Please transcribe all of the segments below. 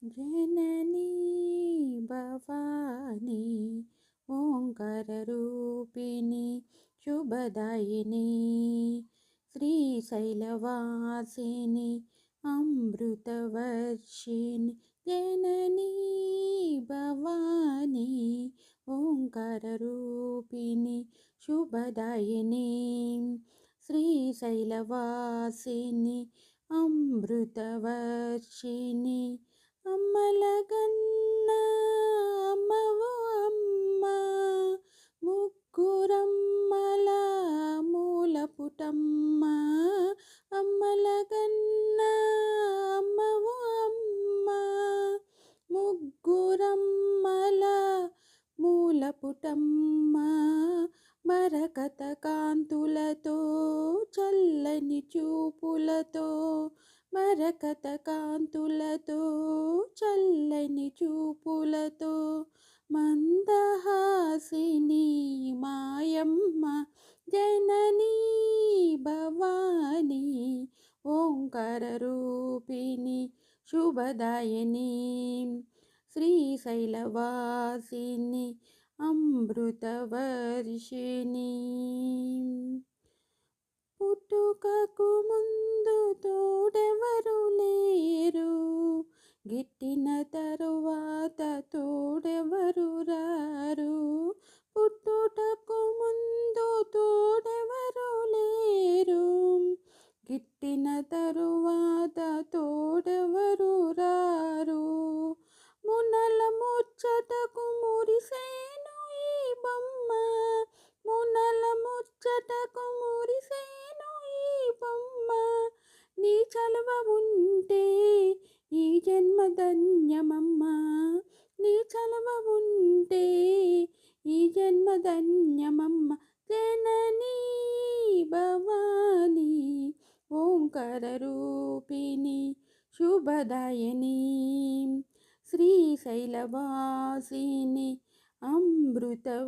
जननी भवानी ओंकाररूपिणी शुभदायिनी श्रीशैलवासिनी अमृतवर्षिणी जननी भवानी ओंकाररूपिणी शुभदायिनी श्रीशैलवासिनी अमृतवर्षिणी అమ్మలగన్న అమ్మవు అమ్మ ముగ్గురమ్మల మూలపుటమ్మ అమ్మలగన్న అమ్మవు అమ్మ ముగ్గురమ్మల మూలపుటమ్మ మరకత కాంతులతో చల్లని చూపులతో మరకత కాంతులతో చల్లని చూపులతో మందహాసిని మాయమ్మ జననీ భవానీ ఓంకార రూపిణి శుభదాయని శ్రీశైలవాసిని అమృతవర్షిణి పుట్టుకకు ముందు తోడెవరు లేరు, గిట్టిన తరువాత తోడెవరు రారు. పుట్టుటకు ముందు తోడెవరు లేరు, గిట్టిన తరువాత తోడెవరు రారు. మునల ముచ్చటకు మురిసేను ఈ బొమ్మ, మునల ముచ్చటకు మురిసేను ఈ బొమ్మ. నీ చలువ ఉంటే ఈ జన్మ ధన్యమమ్మ, నీ చలువ ఉంటే ఈ జన్మ ధన్యమమ్మ. జననీ భవానీ ఓంకార రూపిణి శుభదాయని శ్రీశైలవాసిని అమృతవర్షిణి.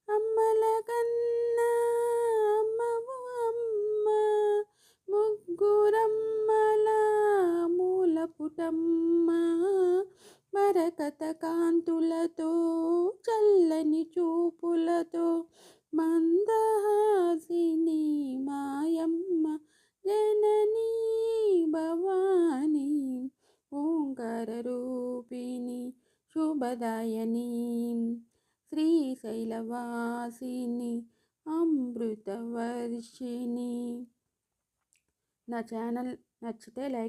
అమ్మలగన్న అమ్మవు అమ్మ ముగ్గురమ్మల మూలపుటమ్మ మరకత కాంతులతో చల్లని చూపులతో మందహాసిని మాయమ్మ జననీ భవానీ ఓంకార రూపిణి శుభదాయని శ్రీశైలవాసిని అమృతవర్షిణి. నా ఛానల్ నచ్చితే లైక్